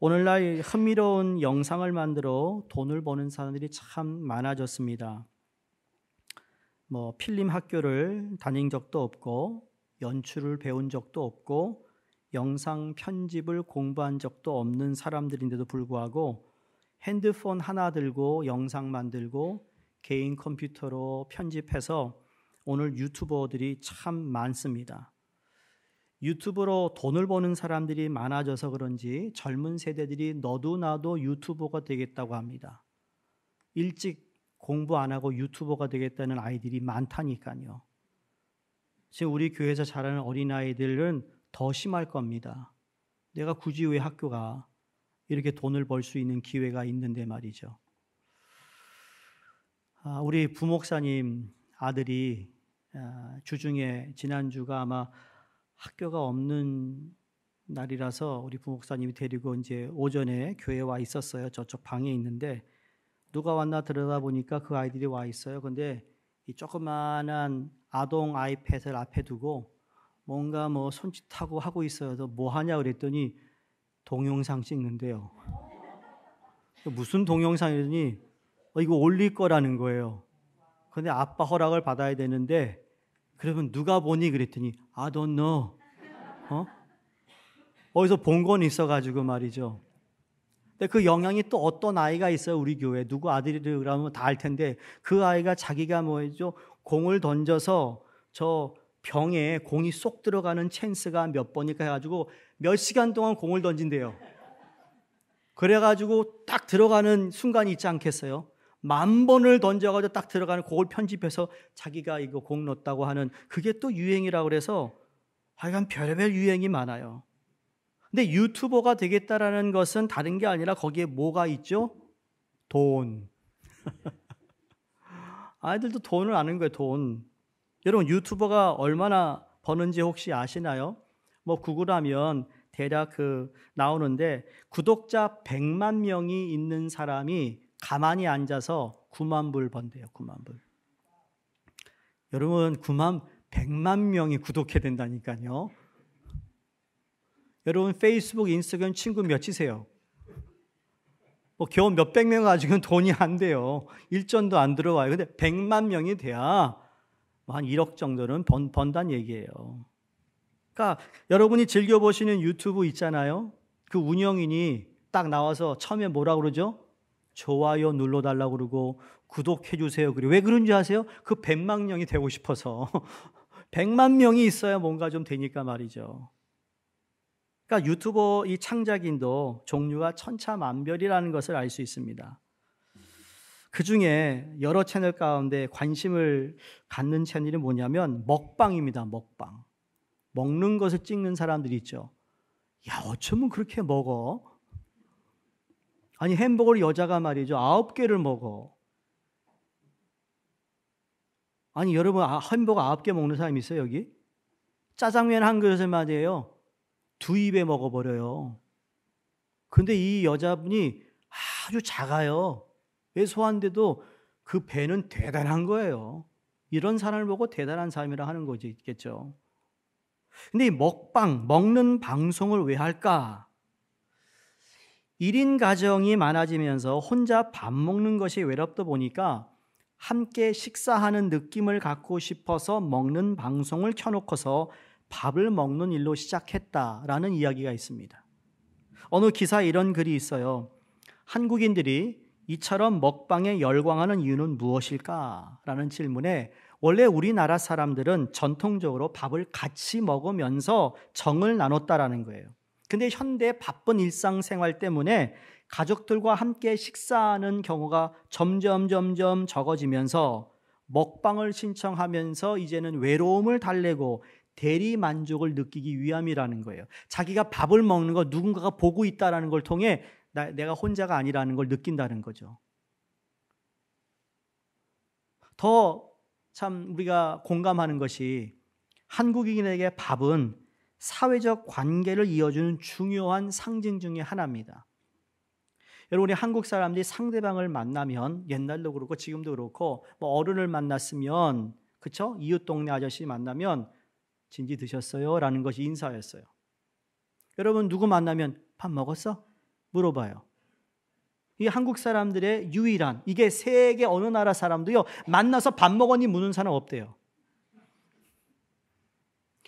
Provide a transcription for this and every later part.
오늘날 흥미로운 영상을 만들어 돈을 버는 사람들이 참 많아졌습니다. 필름 학교를 다닌 적도 없고 연출을 배운 적도 없고 영상 편집을 공부한 적도 없는 사람들인데도 불구하고 핸드폰 하나 들고 영상 만들고 개인 컴퓨터로 편집해서 오늘 유튜버들이 참 많습니다. 유튜브로 돈을 버는 사람들이 많아져서 그런지 젊은 세대들이 너도 나도 유튜버가 되겠다고 합니다. 일찍 공부 안 하고 유튜버가 되겠다는 아이들이 많다니까요. 지금 우리 교회에서 자라는 어린아이들은 더 심할 겁니다. 내가 굳이 왜 학교 가? 이렇게 돈을 벌 수 있는 기회가 있는데 말이죠. 우리 부목사님 아들이 주중에 지난주가 아마 학교가 없는 날이라서 우리 부목사님이 데리고 이제 오전에 교회에 와 있었어요. 저쪽 방에 있는데 누가 왔나 들여다보니까 그 아이들이 와 있어요. 근데 이 조그만한 아동 아이패드를 앞에 두고 뭔가 손짓하고 하고 있어요. 그래서 뭐 하냐 그랬더니 동영상 찍는데요. 무슨 동영상이더니 이거 올릴 거라는 거예요. 근데 아빠 허락을 받아야 되는데 그러면 누가 보니 그랬더니 I don't know. 어디서 본 건 있어가지고 말이죠. 근데 그 영향이 또 어떤 아이가 있어요. 우리 교회 누구 아들이라 그러면 다 알 텐데 그 아이가 자기가 공을 던져서 저 병에 공이 쏙 들어가는 찬스가 몇 번일까 해가지고 몇 시간 동안 공을 던진대요. 그래가지고 딱 들어가는 순간이 있지 않겠어요? 10,000번을 던져가지고 딱 들어가는 그걸 편집해서 자기가 이거 공 넣었다고 하는 그게 또 유행이라고 그래서 하여간 별의별 유행이 많아요. 근데 유튜버가 되겠다라는 것은 다른 게 아니라 거기에 뭐가 있죠? 돈. 아이들도 돈을 아는 거예요, 돈. 여러분 유튜버가 얼마나 버는지 혹시 아시나요? 구글하면 대략 나오는데 구독자 100만 명이 있는 사람이 가만히 앉아서 9만 불 번대요. 9만 불. 여러분 100만 명이 구독해야 된다니까요. 여러분 페이스북, 인스타그램 친구 몇이세요? 겨우 몇백 명 가지고는 돈이 안 돼요. 일전도 안 들어와요. 근데 100만 명이 돼야 한 1억 정도는 번다는 얘기예요. 그러니까 여러분이 즐겨보시는 유튜브 있잖아요. 그 운영인이 딱 나와서 처음에 뭐라 그러죠? 좋아요 눌러달라고 그러고 구독해 주세요. 왜 그런지 아세요? 그 100만 명이 되고 싶어서 100만 명이 있어야 뭔가 좀 되니까 말이죠. 그러니까 유튜버 이 창작인도 종류가 천차만별이라는 것을 알 수 있습니다. 그 중에 여러 채널 가운데 관심을 갖는 채널이 뭐냐면 먹방입니다. 먹방. 먹는 것을 찍는 사람들이 있죠. 야, 어쩌면 그렇게 먹어? 아니 햄버거를 여자가 말이죠 9개를 먹어. 아니 여러분 햄버거 9개 먹는 사람 있어요 여기? 짜장면 한 그릇을 말이에요 2입에 먹어버려요. 근데 이 여자분이 아주 작아요. 소소한데도 그 배는 대단한 거예요. 이런 사람을 보고 대단한 사람이라 하는 거겠죠. 근데 이 먹는 방송을 왜 할까? 1인 가정이 많아지면서 혼자 밥 먹는 것이 외롭다 보니까 함께 식사하는 느낌을 갖고 싶어서 먹는 방송을 켜놓고서 밥을 먹는 일로 시작했다라는 이야기가 있습니다. 어느 기사에 이런 글이 있어요. 한국인들이 이처럼 먹방에 열광하는 이유는 무엇일까? 라는 질문에 원래 우리나라 사람들은 전통적으로 밥을 같이 먹으면서 정을 나눴다라는 거예요. 근데 현대 바쁜 일상생활 때문에 가족들과 함께 식사하는 경우가 점점 적어지면서 먹방을 신청하면서 이제는 외로움을 달래고 대리 만족을 느끼기 위함이라는 거예요. 자기가 밥을 먹는 거 누군가가 보고 있다는 걸 통해 내가 혼자가 아니라는 걸 느낀다는 거죠. 더 참 우리가 공감하는 것이 한국인에게 밥은 사회적 관계를 이어주는 중요한 상징 중에 하나입니다. 여러분, 우리 한국 사람들이 상대방을 만나면 옛날도 그렇고 지금도 그렇고 어른을 만났으면 그렇죠? 이웃 동네 아저씨 만나면 진지 드셨어요? 라는 것이 인사였어요. 여러분 누구 만나면 밥 먹었어? 물어봐요. 이 한국 사람들의 유일한, 이게 세계 어느 나라 사람도요, 만나서 밥 먹었니 묻는 사람 없대요.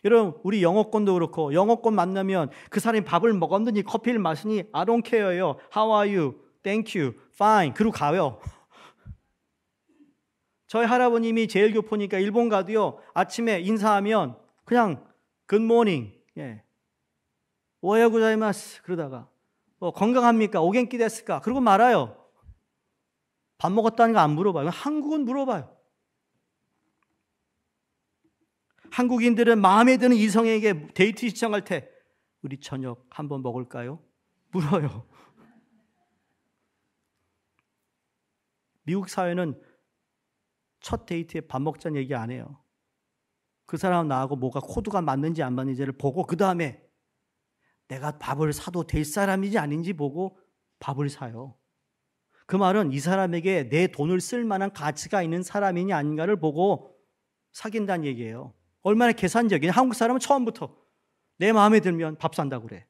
여러분, 우리 영어권도 그렇고, 영어권 만나면 그 사람이 밥을 먹었느니 커피를 마시니 I don't care요. How are you? Thank you. Fine. 그러고 가요. 저희 할아버님이 제일 교포니까 일본 가도요, 아침에 인사하면 그냥 Good morning. 예. 오하요 고자이마스. 그러다가 건강합니까? 오겐키 데스까? 그러고 말아요. 밥 먹었다는 거 안 물어봐요. 한국은 물어봐요. 한국인들은 마음에 드는 이성에게 데이트 신청할 때 우리 저녁 한번 먹을까요? 물어요. 미국 사회는 첫 데이트에 밥 먹자는 얘기 안 해요. 그 사람 나하고 뭐가 코드가 맞는지 안 맞는지를 보고 그 다음에 내가 밥을 사도 될 사람인지 아닌지 보고 밥을 사요. 그 말은 이 사람에게 내 돈을 쓸 만한 가치가 있는 사람이냐 아닌가를 보고 사귄다는 얘기예요. 얼마나 계산적이냐. 한국 사람은 처음부터 내 마음에 들면 밥 산다고 그래.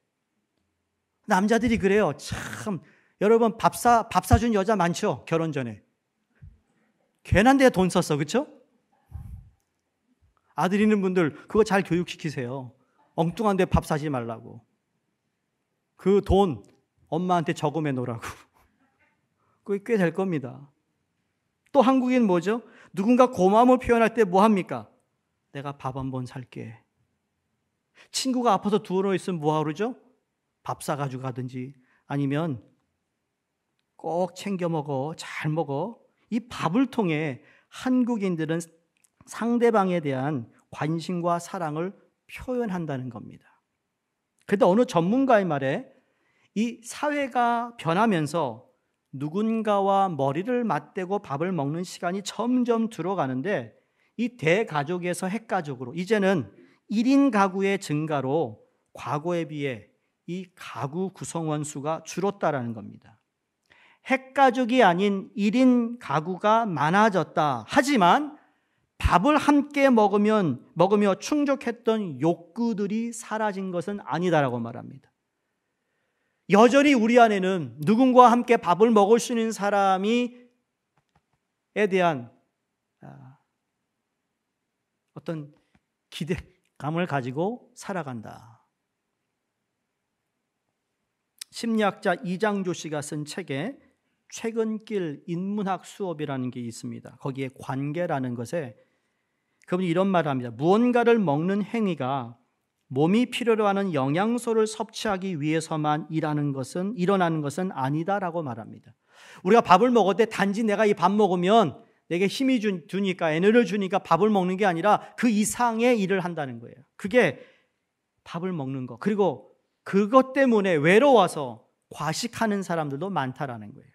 남자들이 그래요. 참 여러분 밥 사준 여자 많죠? 결혼 전에. 괜한 데에 돈 썼어. 그렇죠? 아들 있는 분들 그거 잘 교육시키세요. 엉뚱한 데 밥 사지 말라고. 그 돈 엄마한테 저금해 놓으라고. 그게 꽤 될 겁니다. 또 한국인 뭐죠? 누군가 고마움을 표현할 때 뭐 합니까? 내가 밥 한 번 살게. 친구가 아파서 누워 있으면 뭐 하죠? 밥 사가지고 가든지 아니면 꼭 챙겨 먹어. 잘 먹어. 이 밥을 통해 한국인들은 상대방에 대한 관심과 사랑을 표현한다는 겁니다. 그런데 어느 전문가의 말에 이 사회가 변하면서 누군가와 머리를 맞대고 밥을 먹는 시간이 점점 들어가는데 이 대가족에서 핵가족으로 이제는 1인 가구의 증가로 과거에 비해 이 가구 구성원 수가 줄었다라는 겁니다. 핵가족이 아닌 1인 가구가 많아졌다. 하지만 밥을 함께 먹으며 충족했던 욕구들이 사라진 것은 아니다라고 말합니다. 여전히 우리 안에는 누군가와 함께 밥을 먹을 수 있는 사람에 대한 어떤 기대감을 가지고 살아간다. 심리학자 이장조 씨가 쓴 책에 최근길 인문학 수업이라는 게 있습니다. 거기에 관계라는 것에 그분이 이런 말을 합니다. 무언가를 먹는 행위가 몸이 필요로 하는 영양소를 섭취하기 위해서만 일어나는 것은 아니다라고 말합니다. 우리가 밥을 먹을 때 단지 내가 이 밥 먹으면 내게 힘이 주니까 에너지를 주니까 밥을 먹는 게 아니라 그 이상의 일을 한다는 거예요. 그게 밥을 먹는 거. 그리고 그것 때문에 외로워서 과식하는 사람들도 많다라는 거예요.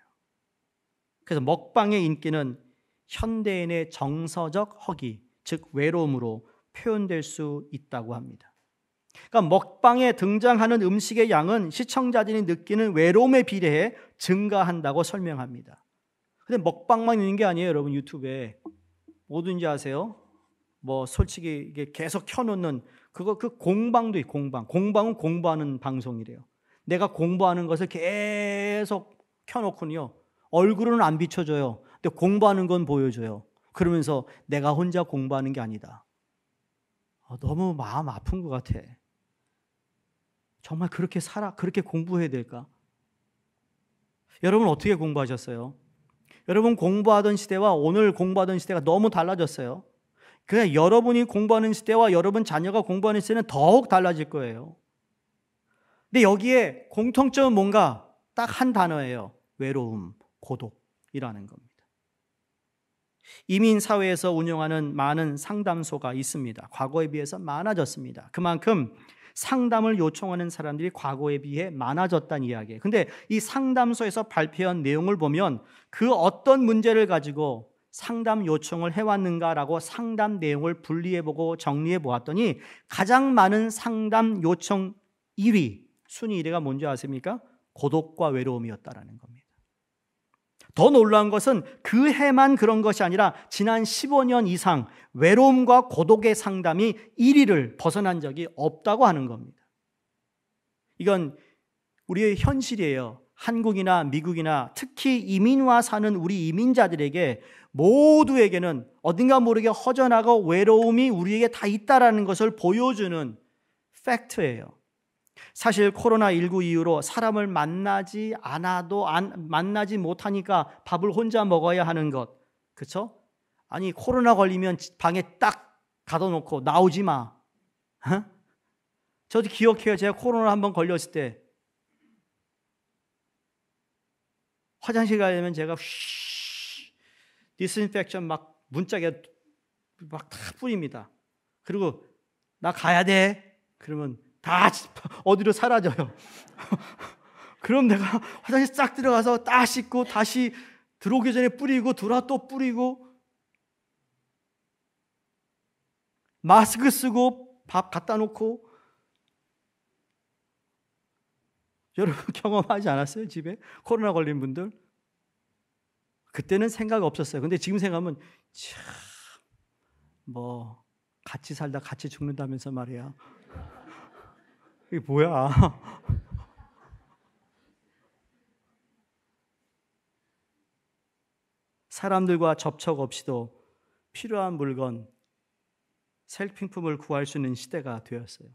그래서 먹방의 인기는 현대인의 정서적 허기, 즉 외로움으로 표현될 수 있다고 합니다. 그러니까 먹방에 등장하는 음식의 양은 시청자들이 느끼는 외로움에 비례해 증가한다고 설명합니다. 근데 먹방만 있는 게 아니에요, 여러분. 유튜브에 뭐든지 아세요? 뭐 솔직히 이게 계속 켜놓는 그 공방도 있고 공방은 공부하는 방송이래요. 내가 공부하는 것을 계속 켜놓고는요 얼굴은 안 비춰줘요. 근데 공부하는 건 보여줘요. 그러면서 내가 혼자 공부하는 게 아니다. 너무 마음 아픈 것 같아. 정말 그렇게 그렇게 공부해야 될까? 여러분 어떻게 공부하셨어요? 여러분 공부하던 시대와 오늘 공부하던 시대가 너무 달라졌어요. 그냥 여러분이 공부하는 시대와 여러분 자녀가 공부하는 시대는 더욱 달라질 거예요. 근데 여기에 공통점은 뭔가 딱 한 단어예요. 외로움, 고독이라는 겁니다. 이민 사회에서 운영하는 많은 상담소가 있습니다. 과거에 비해서 많아졌습니다. 그만큼 상담을 요청하는 사람들이 과거에 비해 많아졌다는 이야기예요. 근데 이 상담소에서 발표한 내용을 보면 그 어떤 문제를 가지고 상담 요청을 해왔는가라고 상담 내용을 분리해보고 정리해보았더니 가장 많은 상담 요청 1위, 순위 1위가 뭔지 아십니까? 고독과 외로움이었다라는 겁니다. 더 놀라운 것은 그 해만 그런 것이 아니라 지난 15년 이상 외로움과 고독의 상담이 1위를 벗어난 적이 없다고 하는 겁니다. 이건 우리의 현실이에요. 한국이나 미국이나 특히 이민와 사는 우리 이민자들에게 모두에게는 어딘가 모르게 허전하고 외로움이 우리에게 다 있다라는 것을 보여주는 팩트예요. 사실 코로나19 이후로 사람을 만나지 못하니까 밥을 혼자 먹어야 하는 것, 그렇죠? 아니 코로나 걸리면 방에 딱 가둬놓고 나오지 마. 어? 저도 기억해요. 제가 코로나 한번 걸렸을 때 화장실 가려면 제가 디스인펙션 막 문짝에 막 다 뿌립니다. 그리고 나 가야 돼. 그러면 다 어디로 사라져요. 그럼 내가 화장실 싹 들어가서 딱 씻고 다시 들어오기 전에 뿌리고 들어와 또 뿌리고 마스크 쓰고 밥 갖다 놓고. 여러분 경험하지 않았어요? 집에 코로나 걸린 분들? 그때는 생각 없었어요. 근데 지금 생각하면 참 뭐 같이 살다 같이 죽는다면서 말이야. 이게 뭐야? 사람들과 접촉 없이도 필요한 물건, 생필품을 구할 수 있는 시대가 되었어요.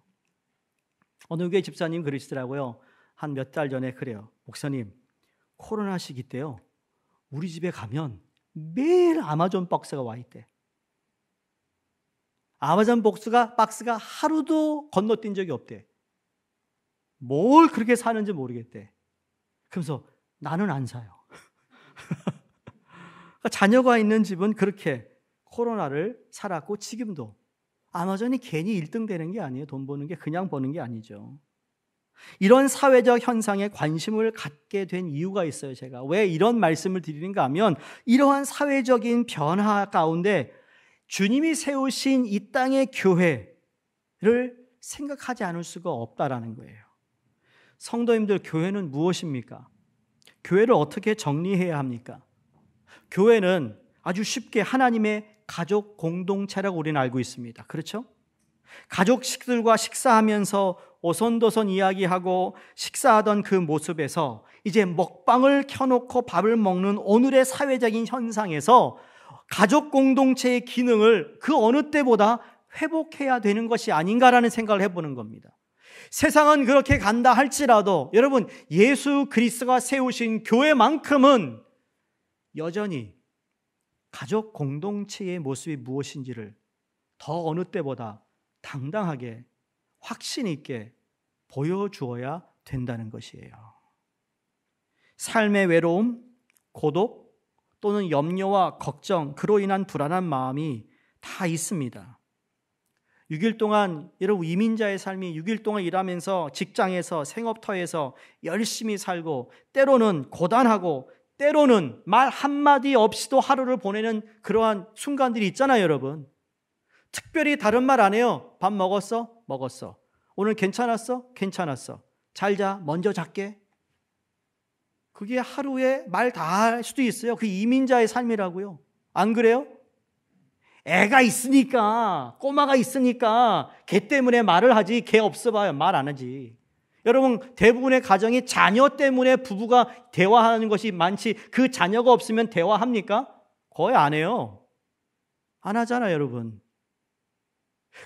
어느 교회 집사님 그러시더라고요. 한 몇 달 전에 그래요. 목사님, 코로나 시기 때요. 우리 집에 가면 매일 아마존 박스가 와 있대. 아마존 박스가 하루도 건너뛴 적이 없대. 뭘 그렇게 사는지 모르겠대. 그러면서 나는 안 사요. 자녀가 있는 집은 그렇게 코로나를 살았고 지금도 아마존이 괜히 1등 되는 게 아니에요. 돈 버는 게 그냥 버는 게 아니죠. 이런 사회적 현상에 관심을 갖게 된 이유가 있어요. 제가 왜 이런 말씀을 드리는가 하면 이러한 사회적인 변화 가운데 주님이 세우신 이 땅의 교회를 생각하지 않을 수가 없다라는 거예요. 성도님들, 교회는 무엇입니까? 교회를 어떻게 정리해야 합니까? 교회는 아주 쉽게 하나님의 가족 공동체라고 우리는 알고 있습니다. 그렇죠? 가족들과 식사하면서 오손도손 이야기하고 식사하던 그 모습에서 이제 먹방을 켜놓고 밥을 먹는 오늘의 사회적인 현상에서 가족 공동체의 기능을 그 어느 때보다 회복해야 되는 것이 아닌가라는 생각을 해보는 겁니다. 세상은 그렇게 간다 할지라도 여러분, 예수 그리스도가 세우신 교회만큼은 여전히 가족 공동체의 모습이 무엇인지를 더 어느 때보다 당당하게 확신 있게 보여주어야 된다는 것이에요. 삶의 외로움, 고독 또는 염려와 걱정, 그로 인한 불안한 마음이 다 있습니다. 6일 동안 여러분 이민자의 삶이 6일 동안 일하면서 직장에서 생업터에서 열심히 살고 때로는 고단하고 때로는 말 한마디 없이도 하루를 보내는 그러한 순간들이 있잖아요, 여러분. 특별히 다른 말 안 해요. 밥 먹었어? 먹었어. 오늘 괜찮았어? 괜찮았어. 잘 자. 먼저 잘게. 그게 하루에 말 다 할 수도 있어요. 그 이민자의 삶이라고요. 안 그래요? 애가 있으니까, 꼬마가 있으니까 걔 때문에 말을 하지, 걔 없어봐요. 말 안 하지. 여러분, 대부분의 가정이 자녀 때문에 부부가 대화하는 것이 많지, 그 자녀가 없으면 대화합니까? 거의 안 해요. 안 하잖아요, 여러분.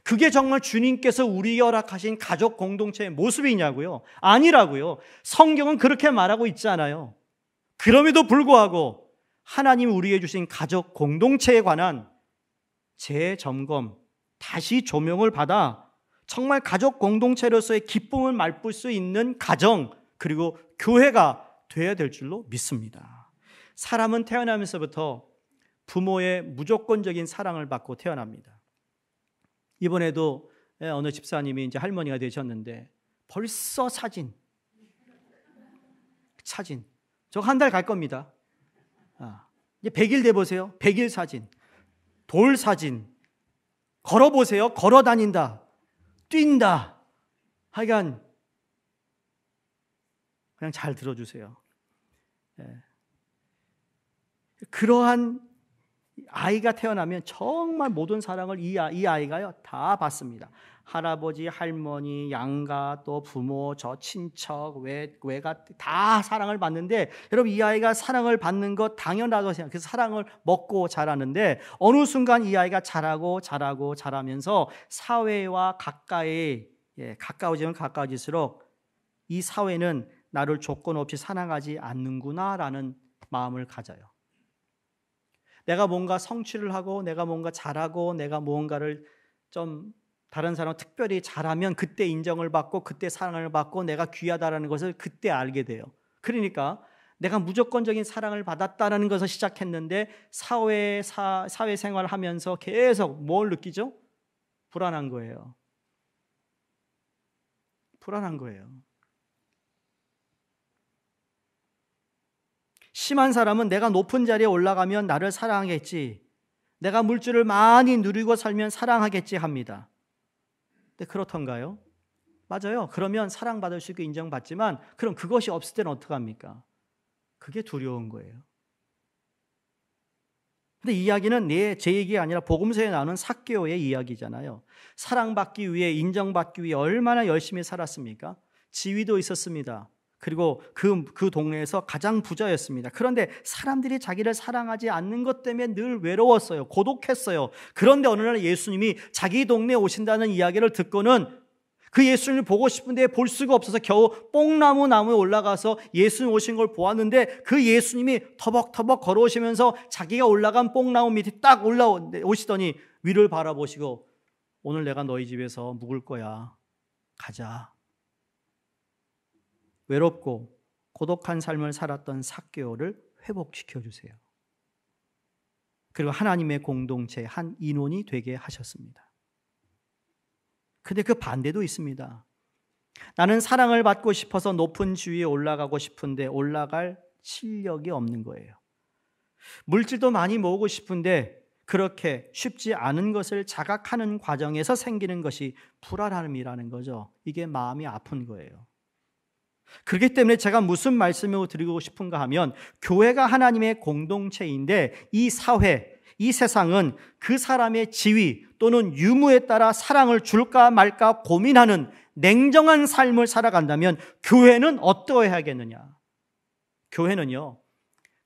그게 정말 주님께서 우리에게 허락하신 가족 공동체의 모습이냐고요? 아니라고요. 성경은 그렇게 말하고 있잖아요. 그럼에도 불구하고 하나님이 우리에게 주신 가족 공동체에 관한 재점검, 다시 조명을 받아 정말 가족 공동체로서의 기쁨을 맛볼 수 있는 가정, 그리고 교회가 되어야 될 줄로 믿습니다. 사람은 태어나면서부터 부모의 무조건적인 사랑을 받고 태어납니다. 이번에도 어느 집사님이 이제 할머니가 되셨는데 벌써 사진. 저 한 달 갈 겁니다. 이제 100일 돼 보세요. 100일 사진. 돌 사진. 걸어 보세요. 걸어 다닌다. 뛴다. 하여간 그냥 잘 들어주세요. 그러한 아이가 태어나면 정말 모든 사랑을 이 아이가요 다 받습니다. 할아버지, 할머니, 양가, 또 부모, 저 친척, 외가 다 사랑을 받는데, 여러분 이 아이가 사랑을 받는 것 당연하다고 생각해요. 그 사랑을 먹고 자라는데, 어느 순간 이 아이가 자라면서 사회와 가까워지면 가까워질수록 이 사회는 나를 조건 없이 사랑하지 않는구나라는 마음을 가져요. 내가 뭔가 성취를 하고, 내가 뭔가 잘하고, 내가 무언가를 좀 다른 사람 특별히 잘하면 그때 인정을 받고, 그때 사랑을 받고, 내가 귀하다라는 것을 그때 알게 돼요. 그러니까 내가 무조건적인 사랑을 받았다는 것을 시작했는데, 사회생활을 하면서 계속 뭘 느끼죠? 불안한 거예요. 불안한 거예요. 심한 사람은 내가 높은 자리에 올라가면 나를 사랑하겠지, 내가 물질을 많이 누리고 살면 사랑하겠지 합니다. 근데 그렇던가요? 맞아요. 그러면 사랑받을 수 있고 인정받지만, 그럼 그것이 없을 때는 어떡합니까? 그게 두려운 거예요. 근데 이야기는 제 얘기가 아니라 복음서에 나오는 삭개오의 이야기잖아요. 사랑받기 위해, 인정받기 위해 얼마나 열심히 살았습니까? 지위도 있었습니다. 그리고 그 동네에서 가장 부자였습니다. 그런데 사람들이 자기를 사랑하지 않는 것 때문에 늘 외로웠어요. 고독했어요. 그런데 어느 날 예수님이 자기 동네에 오신다는 이야기를 듣고는 그 예수님을 보고 싶은데 볼 수가 없어서 겨우 나무에 올라가서 예수님 오신 걸 보았는데, 그 예수님이 터벅터벅 걸어오시면서 자기가 올라간 뽕나무 밑에 딱 올라오시더니 위를 바라보시고, 오늘 내가 너희 집에서 묵을 거야. 가자. 외롭고 고독한 삶을 살았던 삭개오를 회복시켜 주세요. 그리고 하나님의 공동체 한 인원이 되게 하셨습니다. 근데 그 반대도 있습니다. 나는 사랑을 받고 싶어서 높은 지위에 올라가고 싶은데 올라갈 실력이 없는 거예요. 물질도 많이 모으고 싶은데 그렇게 쉽지 않은 것을 자각하는 과정에서 생기는 것이 불안함이라는 거죠. 이게 마음이 아픈 거예요. 그렇기 때문에 제가 무슨 말씀을 드리고 싶은가 하면, 교회가 하나님의 공동체인데 이 사회, 이 세상은 그 사람의 지위 또는 유무에 따라 사랑을 줄까 말까 고민하는 냉정한 삶을 살아간다면, 교회는 어떠해야겠느냐? 교회는요,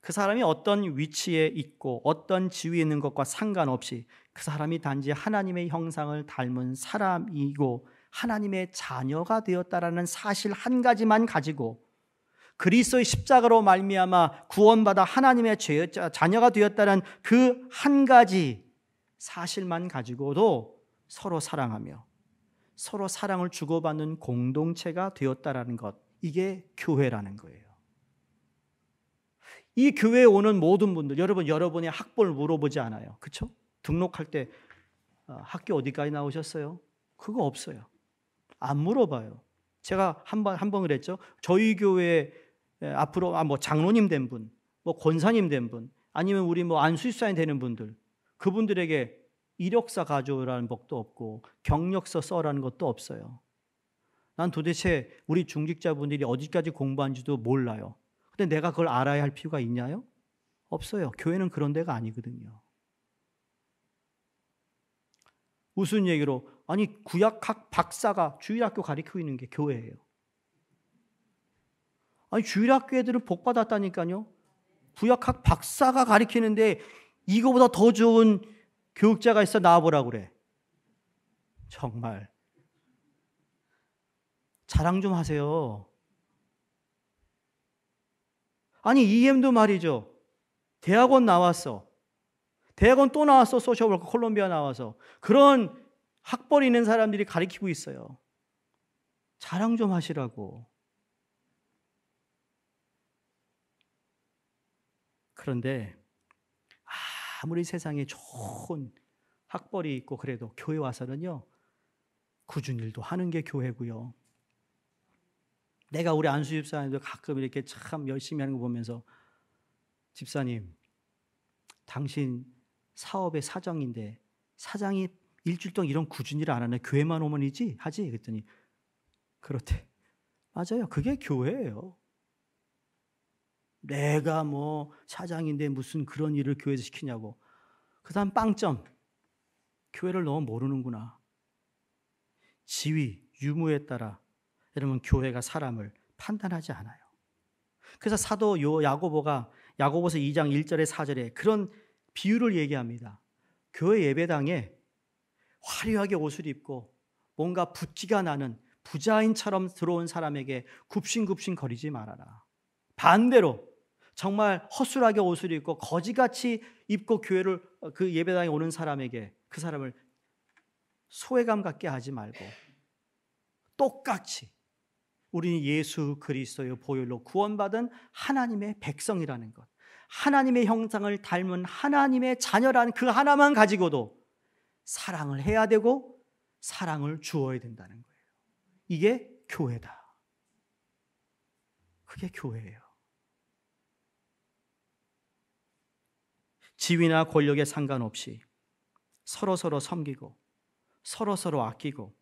그 사람이 어떤 위치에 있고 어떤 지위에 있는 것과 상관없이 그 사람이 단지 하나님의 형상을 닮은 사람이고 하나님의 자녀가 되었다라는 사실 한 가지만 가지고, 그리스도의 십자가로 말미암아 구원받아 하나님의 자녀가 되었다는 그 한 가지 사실만 가지고도 서로 사랑하며 서로 사랑을 주고받는 공동체가 되었다라는 것, 이게 교회라는 거예요. 이 교회에 오는 모든 분들, 여러분의 학벌을 물어보지 않아요. 그렇죠? 등록할 때 학교 어디까지 나오셨어요? 그거 없어요. 안 물어봐요. 제가 한 번 그랬죠. 저희 교회 앞으로 장로님 된 분, 권사님 된 분, 아니면 우리 안수집사님 되는 분들, 그분들에게 이력서 가져오라는 법도 없고 경력서 써라는 것도 없어요. 난 도대체 우리 중직자분들이 어디까지 공부한지도 몰라요. 근데 내가 그걸 알아야 할 필요가 있냐요? 없어요. 교회는 그런 데가 아니거든요. 무슨 얘기로? 아니, 구약학 박사가 주일학교 가르치고 있는 게 교회예요. 아니, 주일학교 애들은 복 받았다니까요. 구약학 박사가 가르치는데 이거보다 더 좋은 교육자가 있어 나와보라고 그래. 정말 자랑 좀 하세요. 아니, EM도 말이죠. 대학원 나왔어. 대학원 또 나왔어. 소셜워커 콜롬비아 나와서. 그런 학벌 있는 사람들이 가르치고 있어요. 자랑 좀 하시라고. 그런데 아무리 세상에 좋은 학벌이 있고 그래도 교회 와서는요, 굳은 일도 하는 게 교회고요. 내가 우리 안수 집사님도 가끔 이렇게 참 열심히 하는 거 보면서, 집사님, 당신 사업의 사장인데 사장이 일주일 동안 이런 굳은 일을 안 하네. 교회만 오면이지? 하지? 그랬더니 그렇대. 맞아요. 그게 교회예요. 내가 사장인데 무슨 그런 일을 교회에서 시키냐고. 그다음 빵점. 교회를 너무 모르는구나. 지위, 유무에 따라 여러분 교회가 사람을 판단하지 않아요. 그래서 사도 야고보가 야고보서 2장 1절에 4절에 그런 비유를 얘기합니다. 교회 예배당에 화려하게 옷을 입고 뭔가 붓기가 나는 부자인처럼 들어온 사람에게 굽신굽신 거리지 말아라. 반대로 정말 허술하게 옷을 입고 거지같이 입고 교회를 그 예배당에 오는 사람에게 그 사람을 소외감 갖게 하지 말고 똑같이 우리는 예수 그리스도의 보혈로 구원받은 하나님의 백성이라는 것, 하나님의 형상을 닮은 하나님의 자녀라는 그 하나만 가지고도 사랑을 해야 되고 사랑을 주어야 된다는 거예요. 이게 교회다. 그게 교회예요. 지위나 권력에 상관없이 서로서로 섬기고 서로서로 아끼고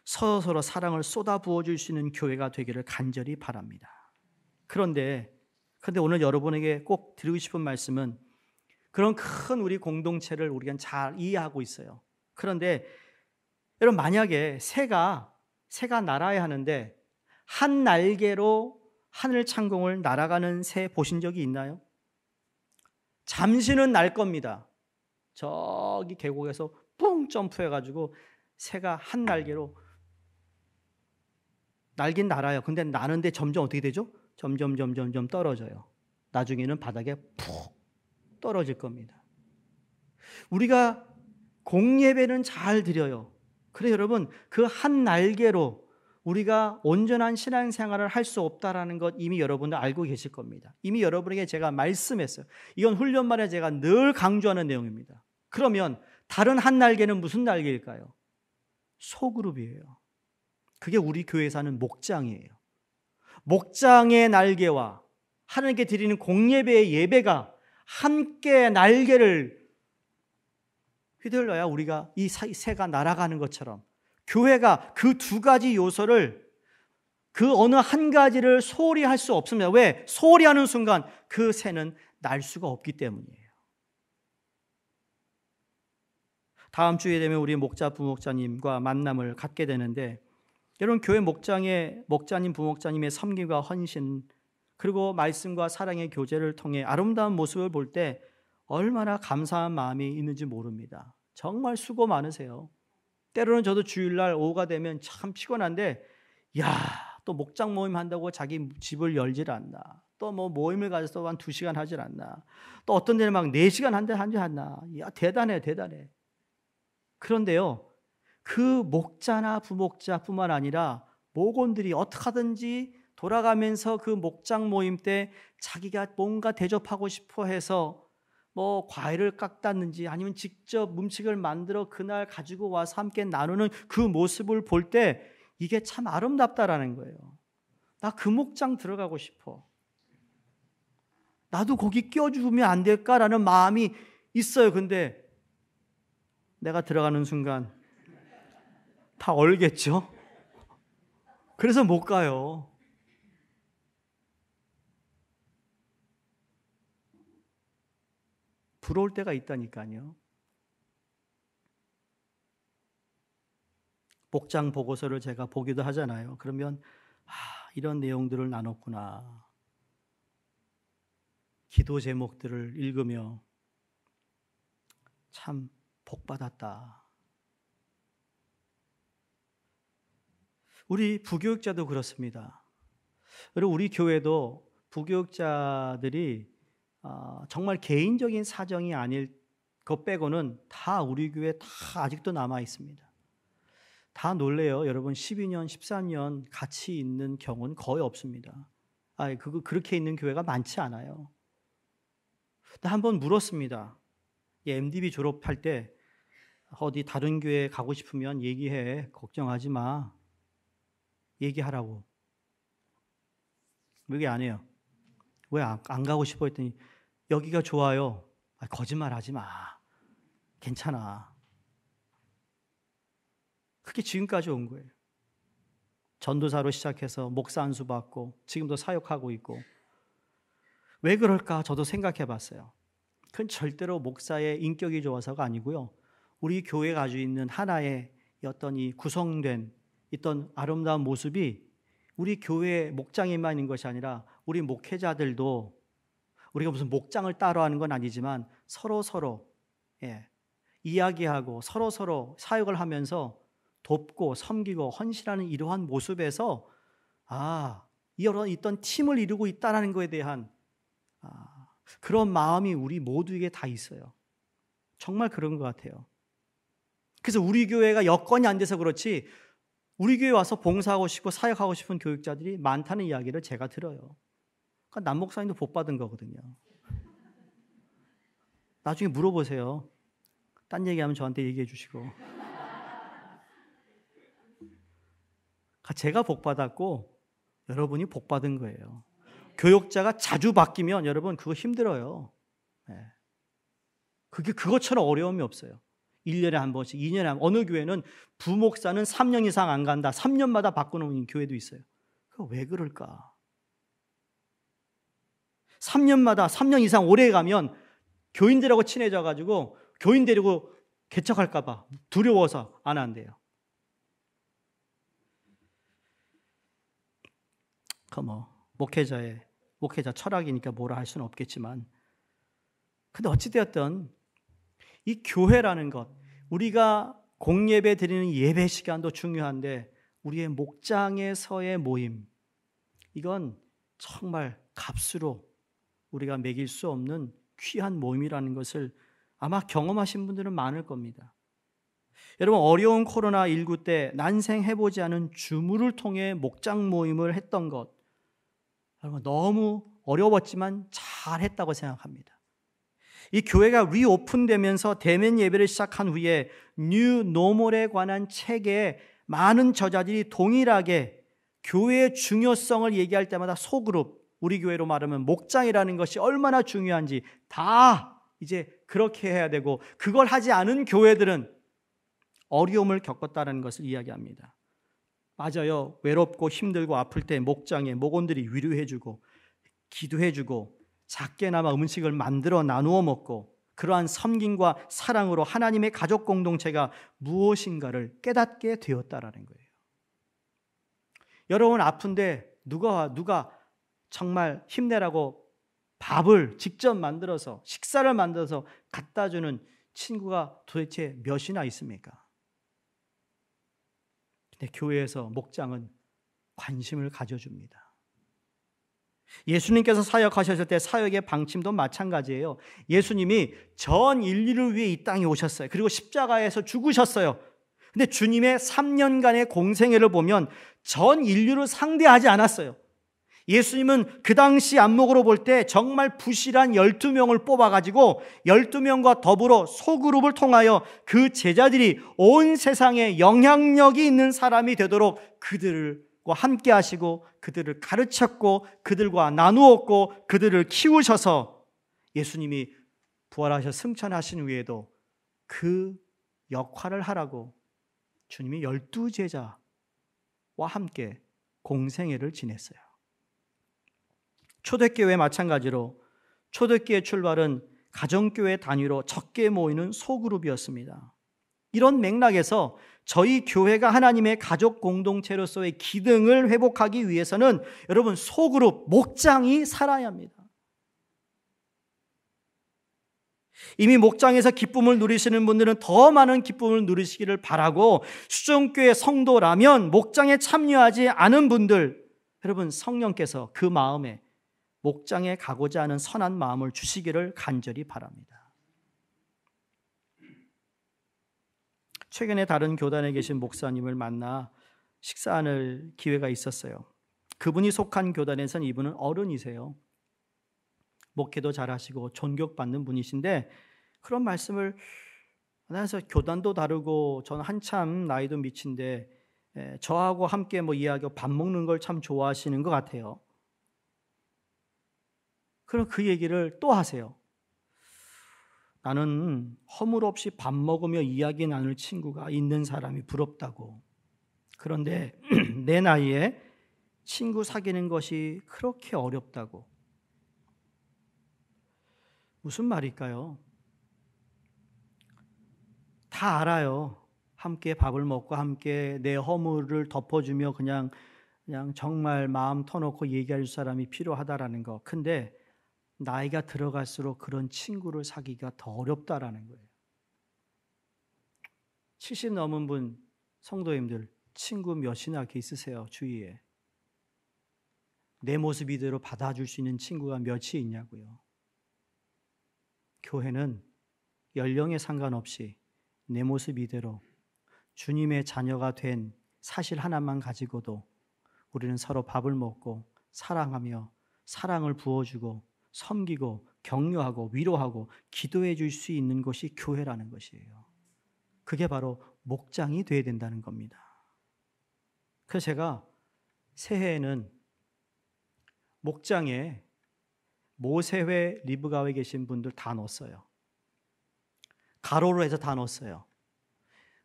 서로서로 사랑을 쏟아 부어줄 수 있는 교회가 되기를 간절히 바랍니다. 그런데 오늘 여러분에게 꼭 드리고 싶은 말씀은 그런 큰 우리 공동체를 우리가 잘 이해하고 있어요. 그런데 여러분 만약에 새가 날아야 하는데 한 날개로 하늘 창공을 날아가는 새 보신 적이 있나요? 잠시는 날 겁니다. 저기 계곡에서 뿡 점프해가지고 새가 한 날개로 날긴 날아요. 근데 나는데 점점 어떻게 되죠? 점점 떨어져요. 나중에는 바닥에 푹 떨어질 겁니다. 우리가 공예배는 잘 드려요. 그래 여러분 그 한 날개로 우리가 온전한 신앙생활을 할 수 없다라는 것 이미 여러분들 알고 계실 겁니다. 이미 여러분에게 제가 말씀했어요. 이건 훈련만에 제가 늘 강조하는 내용입니다. 그러면 다른 한 날개는 무슨 날개일까요? 소그룹이에요. 그게 우리 교회에서 하는 목장이에요. 목장의 날개와 하나님께 드리는 공예배의 예배가 함께 날개를 휘둘러야 우리가 이 새가 날아가는 것처럼 교회가 그 두 가지 요소를 그 어느 한 가지를 소홀히 할 수 없습니다. 왜? 소홀히 하는 순간 그 새는 날 수가 없기 때문이에요. 다음 주에 되면 우리 목자 부목자님과 만남을 갖게 되는데 여러분 교회 목자님 부목자님의 섬김과 헌신 그리고 말씀과 사랑의 교제를 통해 아름다운 모습을 볼 때 얼마나 감사한 마음이 있는지 모릅니다. 정말 수고 많으세요. 때로는 저도 주일날 오후가 되면 참 피곤한데 또 목장 모임 한다고 자기 집을 열질 않나. 또 뭐 모임을 가져서 한 2시간 하질 않나. 또 어떤 데는 막 4시간 하지 않나. 대단해. 그런데요. 그 목자나 부목자뿐만 아니라 목원들이 어떻게 하든지 돌아가면서 그 목장 모임 때 자기가 뭔가 대접하고 싶어 해서 뭐 과일을 깎았는지 아니면 직접 음식을 만들어 그날 가지고 와서 함께 나누는 그 모습을 볼 때 이게 참 아름답다라는 거예요. 나 그 목장 들어가고 싶어. 나도 거기 껴주면 안 될까라는 마음이 있어요. 근데 내가 들어가는 순간 다 얼겠죠? 그래서 못 가요. 부러울 때가 있다니까요. 목장 보고서를 제가 보기도 하잖아요. 그러면 이런 내용들을 나눴구나. 기도 제목들을 읽으며 참 복받았다. 우리 부교육자도 그렇습니다. 그리고 우리 교회도 부교육자들이 정말 개인적인 사정이 아닐 것 빼고는 다 우리 교회에 다 아직도 남아 있습니다. 다 놀래요. 여러분 12년, 13년 같이 있는 경우는 거의 없습니다. 그렇게 있는 교회가 많지 않아요. 한번 물었습니다. MDB 졸업할 때 어디 다른 교회 가고 싶으면 얘기해. 걱정하지 마. 얘기하라고. 왜 안 해요? 왜 안 가고 싶어 했더니 여기가 좋아요. 거짓말하지 마. 괜찮아. 그게 지금까지 온 거예요. 전도사로 시작해서 목사 안수 받고 지금도 사역하고 있고 왜 그럴까 저도 생각해 봤어요. 그건 절대로 목사의 인격이 좋아서가 아니고요. 우리 교회가 가지고 있는 하나의 어떤 이 구성된 있던 아름다운 모습이 우리 교회 목장에만 있는 것이 아니라 우리 목회자들도 우리가 무슨 목장을 따로 하는 건 아니지만 서로 이야기하고 서로 사역을 하면서 돕고 섬기고 헌신하는 이러한 모습에서 이런 있던 팀을 이루고 있다는 것에 대한 그런 마음이 우리 모두에게 다 있어요. 정말 그런 것 같아요. 그래서 우리 교회가 여건이 안 돼서 그렇지 우리 교회 와서 봉사하고 싶고 사역하고 싶은 교육자들이 많다는 이야기를 제가 들어요. 그러니까 남 목사님도 복 받은 거거든요. 나중에 물어보세요. 딴 얘기하면 저한테 얘기해 주시고. 제가 복 받았고 여러분이 복 받은 거예요. 교육자가 자주 바뀌면 여러분 그거 힘들어요. 그것처럼 어려움이 없어요. 1년에 한 번씩, 2년에 한 번. 어느 교회는 부목사는 3년 이상 안 간다. 3년마다 바꾸는 교회도 있어요. 그거 왜 그럴까? 3년 이상 오래 가면 교인들하고 친해져가지고 교인 데리고 개척할까 봐 두려워서 안 한대요. 목회자 철학이니까 뭐라 할 수는 없겠지만, 근데 어찌되었든 이 교회라는 것, 우리가 공예배 드리는 예배 시간도 중요한데 우리의 목장에서의 모임, 이건 정말 값으로 우리가 매길 수 없는 귀한 모임이라는 것을 아마 경험하신 분들은 많을 겁니다. 여러분, 어려운 코로나19 때 난생해보지 않은 주무를 통해 목장 모임을 했던 것, 여러분 너무 어려웠지만 잘했다고 생각합니다. 이 교회가 리오픈되면서 대면 예배를 시작한 후에 뉴 노멀에 관한 책에 많은 저자들이 동일하게 교회의 중요성을 얘기할 때마다 소그룹, 우리 교회로 말하면 목장이라는 것이 얼마나 중요한지 다 이제 그렇게 해야 되고, 그걸 하지 않은 교회들은 어려움을 겪었다는 것을 이야기합니다. 맞아요. 외롭고 힘들고 아플 때 목장에 목원들이 위로해주고 기도해주고 작게나마 음식을 만들어 나누어 먹고, 그러한 섬김과 사랑으로 하나님의 가족 공동체가 무엇인가를 깨닫게 되었다라는 거예요. 여러분 아픈데 누가 정말 힘내라고 밥을 직접 만들어서, 식사를 만들어서 갖다 주는 친구가 도대체 몇이나 있습니까? 근데 교회에서 목장은 관심을 가져줍니다. 예수님께서 사역하셨을 때 사역의 방침도 마찬가지예요. 예수님이 전 인류를 위해 이 땅에 오셨어요. 그리고 십자가에서 죽으셨어요. 근데 주님의 3년간의 공생애를 보면 전 인류를 상대하지 않았어요. 예수님은 그 당시 안목으로 볼 때 정말 부실한 12명을 뽑아가지고 12명과 더불어 소그룹을 통하여 그 제자들이 온 세상에 영향력이 있는 사람이 되도록 그들과 함께 하시고 그들을 가르쳤고 그들과 나누었고 그들을 키우셔서 예수님이 부활하셔 승천하신 후에도 그 역할을 하라고 주님이 12제자와 함께 공생애를 지냈어요. 초대교회 마찬가지로 초대교회 출발은 가정교회 단위로 적게 모이는 소그룹이었습니다. 이런 맥락에서 저희 교회가 하나님의 가족 공동체로서의 기능을 회복하기 위해서는 여러분 소그룹, 목장이 살아야 합니다. 이미 목장에서 기쁨을 누리시는 분들은 더 많은 기쁨을 누리시기를 바라고, 수종교회 성도라면 목장에 참여하지 않은 분들, 여러분 성령께서 그 마음에 목장에 가고자 하는 선한 마음을 주시기를 간절히 바랍니다. 최근에 다른 교단에 계신 목사님을 만나 식사할 기회가 있었어요. 그분이 속한 교단에서는 이분은 어른이세요. 목회도 잘하시고 존경받는 분이신데, 그런 말씀을 하면서 교단도 다르고 저는 한참 나이도 미친데 저하고 함께 이야기하고 밥 먹는 걸 참 좋아하시는 것 같아요. 그럼 그 얘기를 또 하세요. 나는 허물 없이 밥 먹으며 이야기 나눌 친구가 있는 사람이 부럽다고. 그런데 내 나이에 친구 사귀는 것이 그렇게 어렵다고. 무슨 말일까요? 다 알아요. 함께 밥을 먹고 함께 내 허물을 덮어주며 그냥 정말 마음 터놓고 얘기할 사람이 필요하다라는 거. 근데 나이가 들어갈수록 그런 친구를 사귀기가 더 어렵다라는 거예요. 70 넘은 분, 성도님들 친구 몇이나 이렇게 있으세요, 주위에? 내 모습 이대로 받아줄 수 있는 친구가 몇이 있냐고요. 교회는 연령에 상관없이 내 모습 이대로 주님의 자녀가 된 사실 하나만 가지고도 우리는 서로 밥을 먹고 사랑하며 사랑을 부어주고 섬기고 격려하고 위로하고 기도해 줄 수 있는 것이 교회라는 것이에요. 그게 바로 목장이 되어야 된다는 겁니다. 그래서 제가 새해에는 목장에 모세회 리브가에 계신 분들 다 넣었어요. 가로로 해서 다 넣었어요.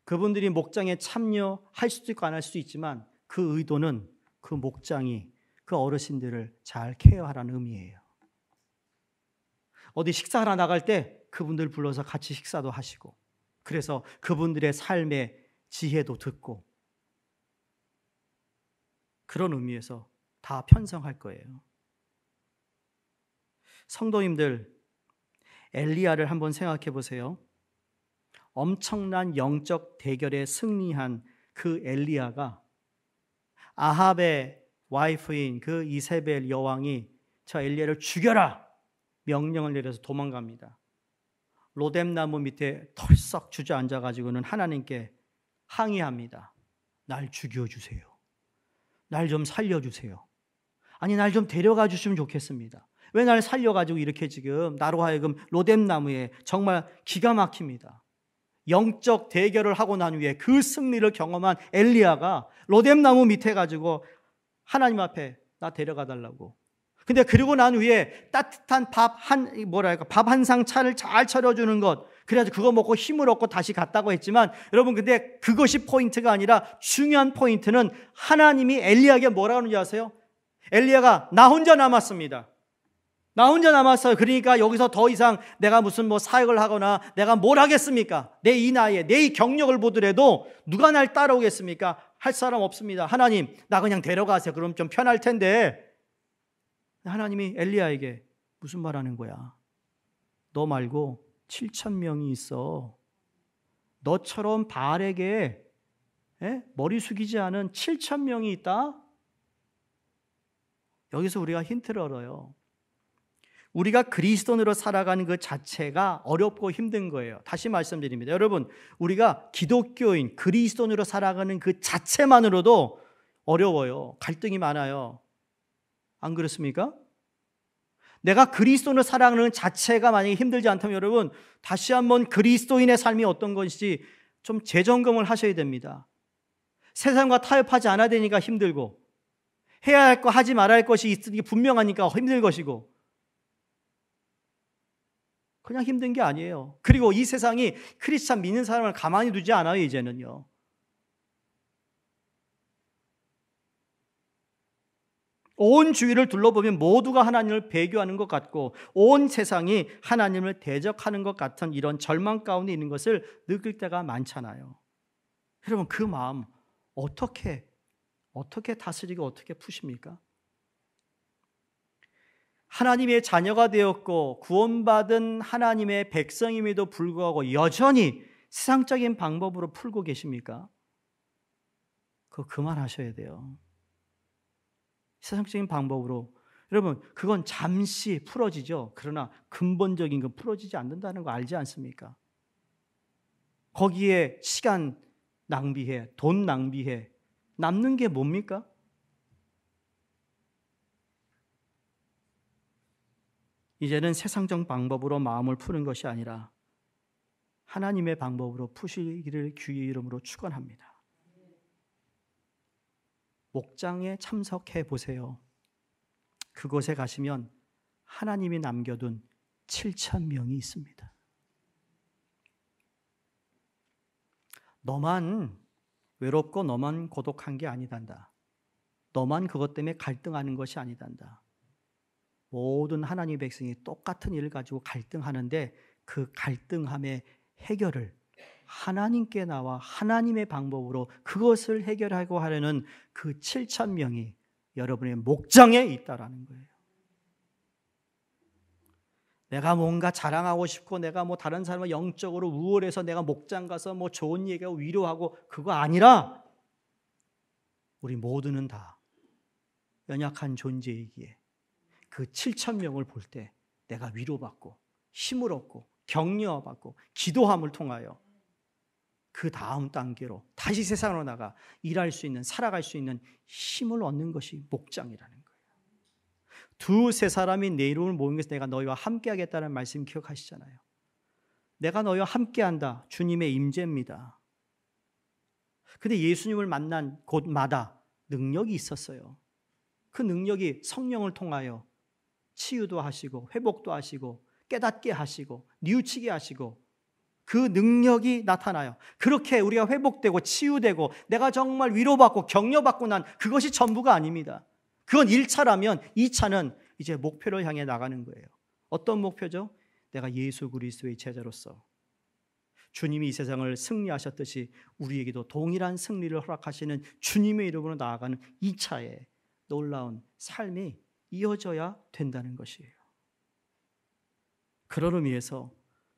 그분들이 목장에 참여할 수도 있고 안 할 수도 있지만 그 의도는 그 목장이 그 어르신들을 잘 케어하라는 의미예요. 어디 식사하러 나갈 때 그분들 불러서 같이 식사도 하시고 그래서 그분들의 삶의 지혜도 듣고 그런 의미에서 다 편성할 거예요. 성도님들, 엘리야를 한번 생각해 보세요. 엄청난 영적 대결에 승리한 그 엘리야가 아합의 와이프인 그 이세벨 여왕이 저 엘리야를 죽여라 명령을 내려서 도망갑니다. 로뎀나무 밑에 털썩 주저앉아가지고는 하나님께 항의합니다. 날 죽여주세요. 날 좀 살려주세요. 아니 날 좀 데려가 주시면 좋겠습니다. 왜 날 살려가지고 이렇게 지금 나로 하여금 로뎀나무에 정말 기가 막힙니다. 영적 대결을 하고 난 후에 그 승리를 경험한 엘리야가 로뎀나무 밑에 가지고 하나님 앞에 나 데려가 달라고. 근데 그러고 난 후에 따뜻한 밥 한 상 차를 잘 차려주는 것. 그래가지고 그거 먹고 힘을 얻고 다시 갔다고 했지만 여러분 근데 그것이 포인트가 아니라 중요한 포인트는 하나님이 엘리야에게 뭐라고 하는지 아세요? 엘리야가 나 혼자 남았습니다. 나 혼자 남았어요. 그러니까 여기서 더 이상 내가 무슨 사역을 하거나 내가 뭘 하겠습니까? 내 이 나이에 내 이 경력을 보더라도 누가 날 따라오겠습니까? 할 사람 없습니다. 하나님 나 그냥 데려가세요. 그럼 좀 편할 텐데. 하나님이 엘리야에게 무슨 말하는 거야? 너 말고 7,000명이 있어. 너처럼 바알에게 머리 숙이지 않은 7,000명이 있다? 여기서 우리가 힌트를 얻어요. 우리가 그리스도인으로 살아가는 그 자체가 어렵고 힘든 거예요. 다시 말씀드립니다. 여러분, 우리가 기독교인, 그리스도인으로 살아가는 그 자체만으로도 어려워요. 갈등이 많아요. 안 그렇습니까? 내가 그리스도인으로 살아가는 자체가 만약에 힘들지 않다면 여러분, 다시 한번 그리스도인의 삶이 어떤 것인지 좀 재점검을 하셔야 됩니다. 세상과 타협하지 않아야 되니까 힘들고, 해야 할 거 하지 말아야 할 것이 있는 게 분명하니까 힘들 것이고, 그냥 힘든 게 아니에요. 그리고 이 세상이 크리스찬 믿는 사람을 가만히 두지 않아요, 이제는요. 온 주위를 둘러보면 모두가 하나님을 배교하는 것 같고 온 세상이 하나님을 대적하는 것 같은 이런 절망 가운데 있는 것을 느낄 때가 많잖아요. 여러분 그 마음 어떻게 다스리고 어떻게 푸십니까? 하나님의 자녀가 되었고 구원받은 하나님의 백성임에도 불구하고 여전히 세상적인 방법으로 풀고 계십니까? 그거 그만하셔야 돼요. 세상적인 방법으로 여러분 그건 잠시 풀어지죠. 그러나 근본적인 건 풀어지지 않는다는 거 알지 않습니까? 거기에 시간 낭비해, 돈 낭비해, 남는 게 뭡니까? 이제는 세상적 방법으로 마음을 푸는 것이 아니라 하나님의 방법으로 푸시기를 주의 이름으로 축원합니다. 목장에 참석해 보세요. 그곳에 가시면 하나님이 남겨둔 7,000명이 있습니다. 너만 외롭고 너만 고독한 게 아니단다. 너만 그것 때문에 갈등하는 것이 아니단다. 모든 하나님의 백성이 똑같은 일을 가지고 갈등하는데 그 갈등함의 해결을 하나님께 나와 하나님의 방법으로 그것을 해결하고 하려는 그 7,000명이 여러분의 목장에 있다라는 거예요. 내가 뭔가 자랑하고 싶고 내가 뭐 다른 사람을 영적으로 우월해서 내가 목장 가서 뭐 좋은 얘기하고 위로하고 그거 아니라 우리 모두는 다 연약한 존재이기에 그 7,000명을 볼 때 내가 위로받고 힘을 얻고 격려받고 기도함을 통하여 그 다음 단계로 다시 세상으로 나가 일할 수 있는 살아갈 수 있는 힘을 얻는 것이 목장이라는 거예요. 두세 사람이 내 이름을 모인 것에서 내가 너희와 함께 하겠다는 말씀 기억하시잖아요. 내가 너희와 함께 한다. 주님의 임재입니다. 근데 예수님을 만난 곳마다 능력이 있었어요. 그 능력이 성령을 통하여 치유도 하시고 회복도 하시고 깨닫게 하시고 뉘우치게 하시고 그 능력이 나타나요. 그렇게 우리가 회복되고 치유되고 내가 정말 위로받고 격려받고 난 그것이 전부가 아닙니다. 그건 1차라면 2차는 이제 목표를 향해 나가는 거예요. 어떤 목표죠? 내가 예수 그리스도의 제자로서 주님이 이 세상을 승리하셨듯이 우리에게도 동일한 승리를 허락하시는 주님의 이름으로 나아가는 2차의 놀라운 삶이 이어져야 된다는 것이에요. 그런 의미에서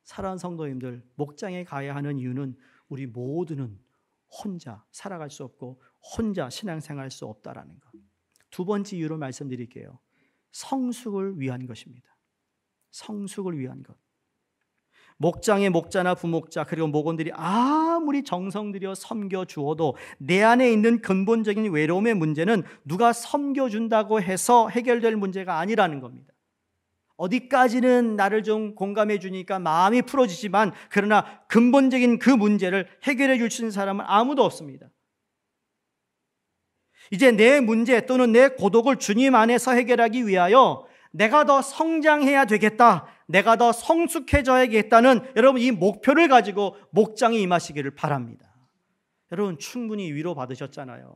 사랑하는 성도님들, 목장에 가야 하는 이유는 우리 모두는 혼자 살아갈 수 없고 혼자 신앙생활할 수 없다라는 것. 두 번째 이유로 말씀드릴게요. 성숙을 위한 것입니다. 성숙을 위한 것. 목장의 목자나 부목자 그리고 목원들이 아무리 정성 들여 섬겨주어도 내 안에 있는 근본적인 외로움의 문제는 누가 섬겨준다고 해서 해결될 문제가 아니라는 겁니다. 어디까지는 나를 좀 공감해 주니까 마음이 풀어지지만 그러나 근본적인 그 문제를 해결해 줄 수 있는 사람은 아무도 없습니다. 이제 내 문제 또는 내 고독을 주님 안에서 해결하기 위하여 내가 더 성장해야 되겠다, 내가 더 성숙해져야겠다는 여러분 이 목표를 가지고 목장에 임하시기를 바랍니다. 여러분 충분히 위로받으셨잖아요.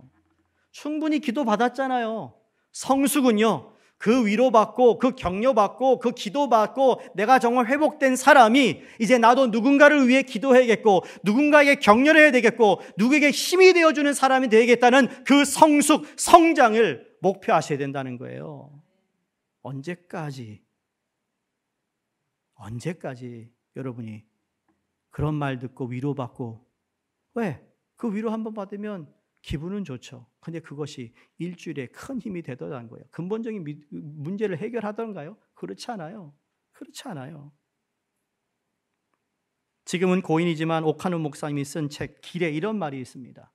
충분히 기도받았잖아요. 성숙은요, 그 위로받고 그 격려받고 그 기도받고 내가 정말 회복된 사람이 이제 나도 누군가를 위해 기도해야겠고 누군가에게 격려를 해야 되겠고 누구에게 힘이 되어주는 사람이 되야겠다는 그 성숙, 성장을 목표하셔야 된다는 거예요. 언제까지 여러분이 그런 말 듣고 위로받고 왜? 그 위로 한번 받으면 기분은 좋죠. 근데 그것이 일주일에 큰 힘이 되더라는 거예요. 근본적인 문제를 해결하던가요? 그렇지 않아요. 그렇지 않아요. 지금은 고인이지만 오카노 목사님이 쓴 책 길에 이런 말이 있습니다.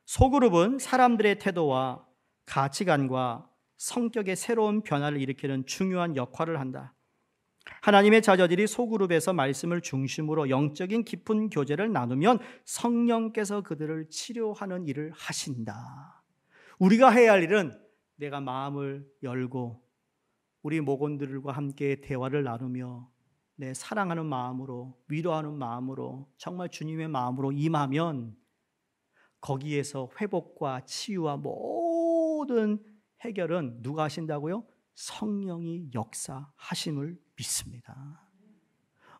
소그룹은 사람들의 태도와 가치관과 성격의 새로운 변화를 일으키는 중요한 역할을 한다. 하나님의 자녀들이 소그룹에서 말씀을 중심으로 영적인 깊은 교제를 나누면 성령께서 그들을 치료하는 일을 하신다. 우리가 해야 할 일은 내가 마음을 열고 우리 목원들과 함께 대화를 나누며 내 사랑하는 마음으로 위로하는 마음으로 정말 주님의 마음으로 임하면 거기에서 회복과 치유와 모든 해결은 누가 하신다고요? 성령이 역사하심을 믿습니다.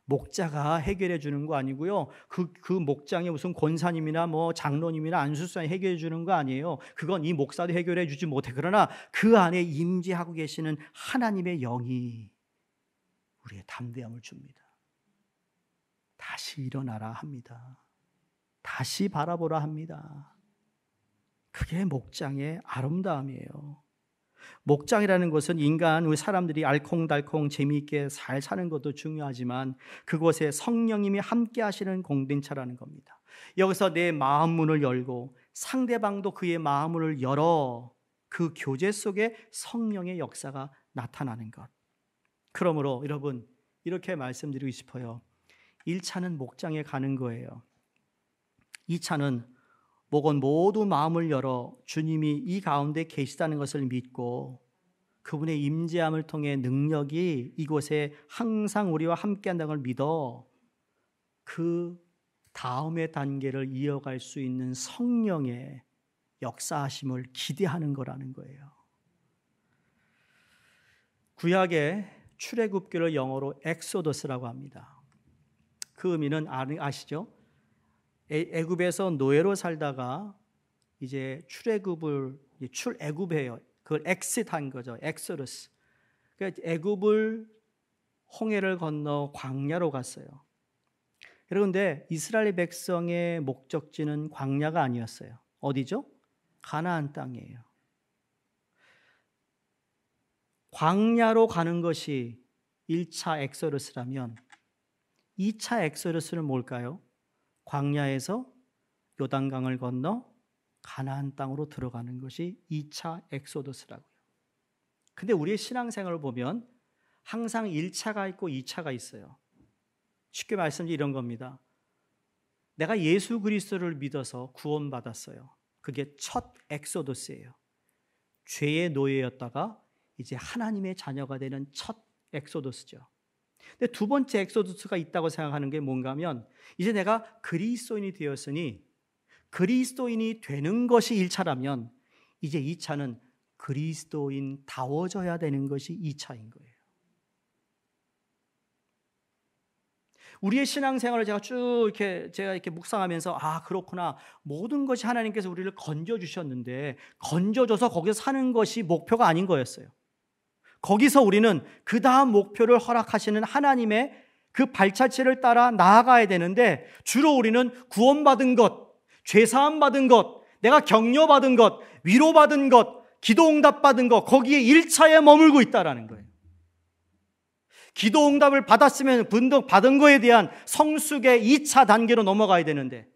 목자가 해결해 주는 거 아니고요. 그 목장에 무슨 권사님이나 뭐 장로님이나 안수사님이 해결해 주는 거 아니에요. 그건 이 목사도 해결해 주지 못해. 그러나 그 안에 임재하고 계시는 하나님의 영이 우리의 담대함을 줍니다. 다시 일어나라 합니다. 다시 바라보라 합니다. 그게 목장의 아름다움이에요. 목장이라는 것은 인간, 우리 사람들이 알콩달콩 재미있게 잘 사는 것도 중요하지만 그곳에 성령님이 함께 하시는 공동체라는 겁니다. 여기서 내 마음 문을 열고 상대방도 그의 마음을 열어 그 교제 속에 성령의 역사가 나타나는 것. 그러므로 여러분 이렇게 말씀드리고 싶어요. 1차는 목장에 가는 거예요. 2차는 목은 모두 마음을 열어 주님이 이 가운데 계시다는 것을 믿고 그분의 임재함을 통해 능력이 이곳에 항상 우리와 함께한다는 걸 믿어 그 다음의 단계를 이어갈 수 있는 성령의 역사하심을 기대하는 거라는 거예요. 구약의 출애굽기를 영어로 엑소더스라고 합니다. 그 의미는 아시죠? 애굽에서 노예로 살다가 이제 출애굽해요. 그걸 엑싯한 거죠. 엑소더스. 그러니까 애굽을 홍해를 건너 광야로 갔어요. 그런데 이스라엘 백성의 목적지는 광야가 아니었어요. 어디죠? 가나안 땅이에요. 광야로 가는 것이 1차 엑소더스라면 2차 엑소더스는 뭘까요? 광야에서 요단강을 건너 가나안 땅으로 들어가는 것이 2차 엑소더스라고요. 근데 우리의 신앙생활을 보면 항상 1차가 있고 2차가 있어요. 쉽게 말씀드리면 이런 겁니다. 내가 예수 그리스도를 믿어서 구원받았어요. 그게 첫 엑소더스예요. 죄의 노예였다가 이제 하나님의 자녀가 되는 첫 엑소더스죠. 근데 두 번째 엑소더스가 있다고 생각하는 게 뭔가 하면 이제 내가 그리스도인이 되었으니 그리스도인이 되는 것이 1차라면 이제 2차는 그리스도인다워져야 되는 것이 2차인 거예요. 우리의 신앙생활을 제가 이렇게 묵상하면서 그렇구나. 모든 것이 하나님께서 우리를 건져주셨는데 건져줘서 거기서 사는 것이 목표가 아닌 거였어요. 거기서 우리는 그 다음 목표를 허락하시는 하나님의 그 발자취를 따라 나아가야 되는데 주로 우리는 구원받은 것, 죄사함 받은 것, 내가 격려받은 것, 위로받은 것, 기도응답 받은 것 거기에 1차에 머물고 있다라는 거예요. 기도응답을 받았으면 받은 거에 대한 성숙의 2차 단계로 넘어가야 되는데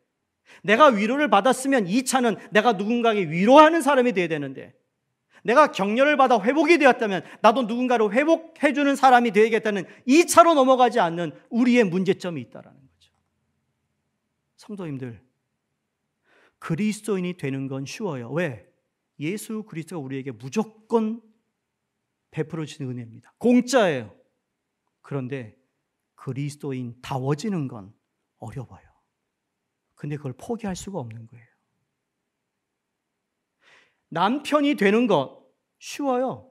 내가 위로를 받았으면 2차는 내가 누군가에게 위로하는 사람이 돼야 되는데 내가 격려를 받아 회복이 되었다면 나도 누군가를 회복해주는 사람이 되야겠다는 2차로 넘어가지 않는 우리의 문제점이 있다는 거죠. 성도님들, 그리스도인이 되는 건 쉬워요. 왜? 예수 그리스도가 우리에게 무조건 베풀어 주신 은혜입니다. 공짜예요. 그런데 그리스도인다워지는 건 어려워요. 근데 그걸 포기할 수가 없는 거예요. 남편이 되는 것 쉬워요.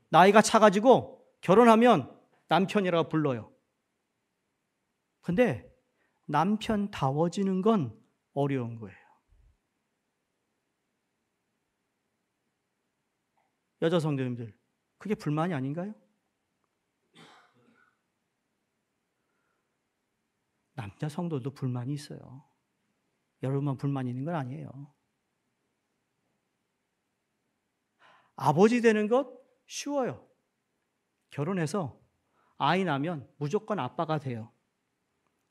나이가 차가지고 결혼하면 남편이라고 불러요. 근데 남편다워지는 건 어려운 거예요. 여자 성도님들, 그게 불만이 아닌가요? 남자 성도도 불만이 있어요. 여러분만 불만이 있는 건 아니에요. 아버지 되는 것 쉬워요. 결혼해서 아이 나면 무조건 아빠가 돼요.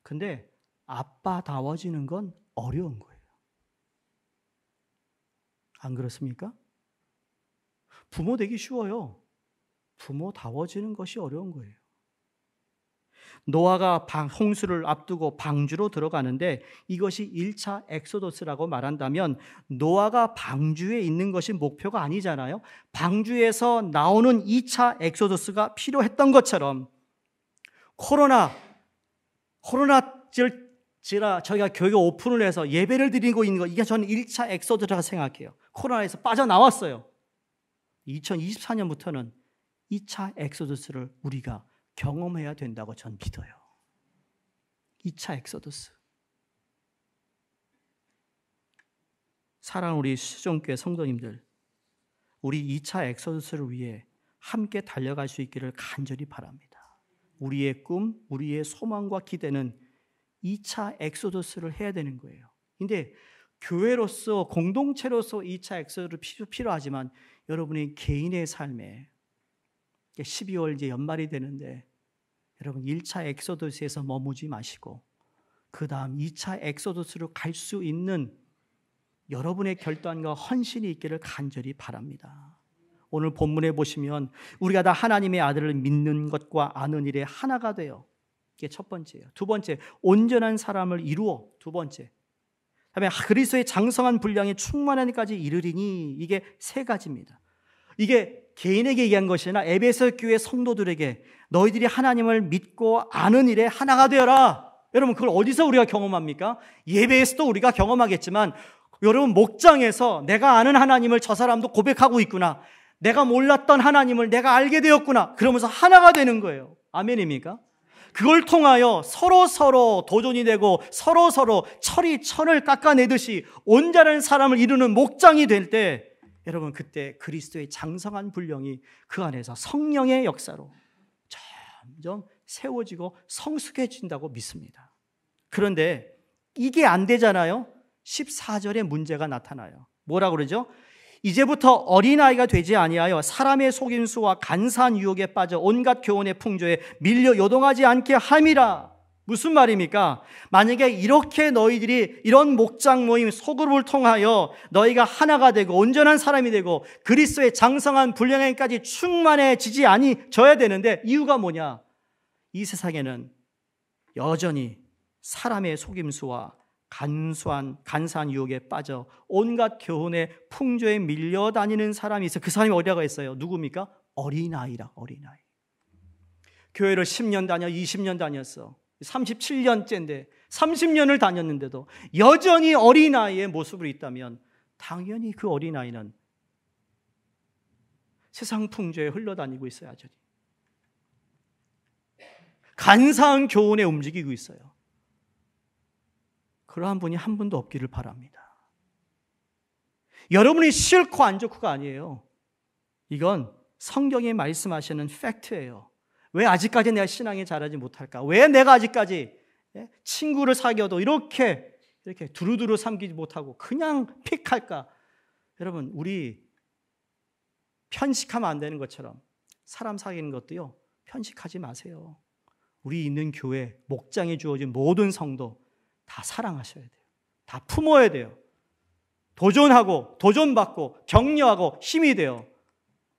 근데 아빠다워지는 건 어려운 거예요. 안 그렇습니까? 부모 되기 쉬워요. 부모다워지는 것이 어려운 거예요. 노아가 홍수를 앞두고 방주로 들어가는데 이것이 1차 엑소더스라고 말한다면 노아가 방주에 있는 것이 목표가 아니잖아요. 방주에서 나오는 2차 엑소더스가 필요했던 것처럼 저희가 교회 오픈을 해서 예배를 드리고 있는 거 이게 저는 1차 엑소더스라고 생각해요. 코로나에서 빠져나왔어요. 2024년부터는 2차 엑소더스를 우리가 경험해야 된다고 전 믿어요. 2차 엑소더스. 사랑하는 우리 수종교회 성도님들, 우리 2차 엑소더스를 위해 함께 달려갈 수 있기를 간절히 바랍니다. 우리의 꿈, 우리의 소망과 기대는 2차 엑소더스를 해야 되는 거예요. 근데 교회로서 공동체로서 2차 엑소더스 필요하지만 여러분의 개인의 삶에 12월 이제 연말이 되는데 여러분 1차 엑소더스에서 머무지 마시고 그 다음 2차 엑소더스로 갈 수 있는 여러분의 결단과 헌신이 있기를 간절히 바랍니다. 오늘 본문에 보시면 우리가 다 하나님의 아들을 믿는 것과 아는 일에 하나가 돼요. 이게 첫 번째예요. 두 번째, 온전한 사람을 이루어. 두 번째, 다음에 그리스도의 장성한 분량에 충만하기까지 이르리니. 이게 세 가지입니다. 이게 개인에게 얘기한 것이 아니라 에베소 교회 성도들에게 너희들이 하나님을 믿고 아는 일에 하나가 되어라. 여러분 그걸 어디서 우리가 경험합니까? 예배에서도 우리가 경험하겠지만 여러분 목장에서 내가 아는 하나님을 저 사람도 고백하고 있구나. 내가 몰랐던 하나님을 내가 알게 되었구나. 그러면서 하나가 되는 거예요. 아멘입니까? 그걸 통하여 서로 도전이 되고 서로 철이 천을 깎아내듯이 온전한 사람을 이루는 목장이 될 때, 여러분 그때 그리스도의 장성한 분량이 그 안에서 성령의 역사로 점점 세워지고 성숙해진다고 믿습니다. 그런데 이게 안 되잖아요. 14절에 문제가 나타나요. 뭐라고 그러죠? 이제부터 어린아이가 되지 아니하여 사람의 속임수와 간사한 유혹에 빠져 온갖 교훈의 풍조에 밀려 요동하지 않게 함이라. 무슨 말입니까? 만약에 이렇게 너희들이 이런 목장 모임 소그룹을 통하여 너희가 하나가 되고 온전한 사람이 되고 그리스도의 장성한 분량에까지 충만해지지 아니져야 되는데, 이유가 뭐냐? 이 세상에는 여전히 사람의 속임수와 간사한 유혹에 빠져 온갖 교훈의 풍조에 밀려다니는 사람이 있어요. 그 사람이 어디다가 있어요? 누굽니까? 어린아이라. 어린아이. 교회를 10년 다녀, 20년 다녔어. 37년째인데 30년을 다녔는데도 여전히 어린아이의 모습으로 있다면 당연히 그 어린아이는 세상 풍조에 흘러다니고 있어요. 여전히 간사한 교훈에 움직이고 있어요. 그러한 분이 한 분도 없기를 바랍니다. 여러분이 싫고 안 좋고가 아니에요. 이건 성경이 말씀하시는 팩트예요. 왜 아직까지 내가 신앙이 자라지 못할까? 왜 내가 아직까지 친구를 사귀어도 이렇게 두루두루 삼기지 못하고 그냥 픽할까? 여러분, 우리 편식하면 안 되는 것처럼 사람 사귀는 것도요, 편식하지 마세요. 우리 있는 교회, 목장에 주어진 모든 성도 다 사랑하셔야 돼요. 다 품어야 돼요. 도전하고 도전받고 격려하고 힘이 돼요.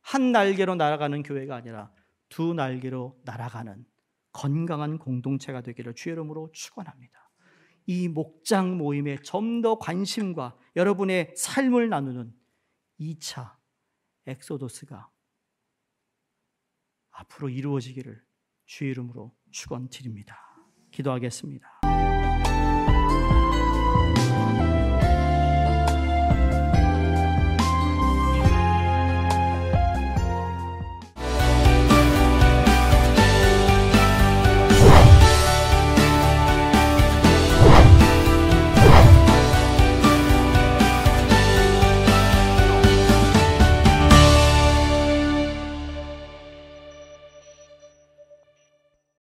한 날개로 날아가는 교회가 아니라 두 날개로 날아가는 건강한 공동체가 되기를 주의 이름으로 축원합니다. 이 목장 모임에 좀 더 관심과 여러분의 삶을 나누는 2차 엑소더스가 앞으로 이루어지기를 주의 이름으로 축원드립니다. 기도하겠습니다.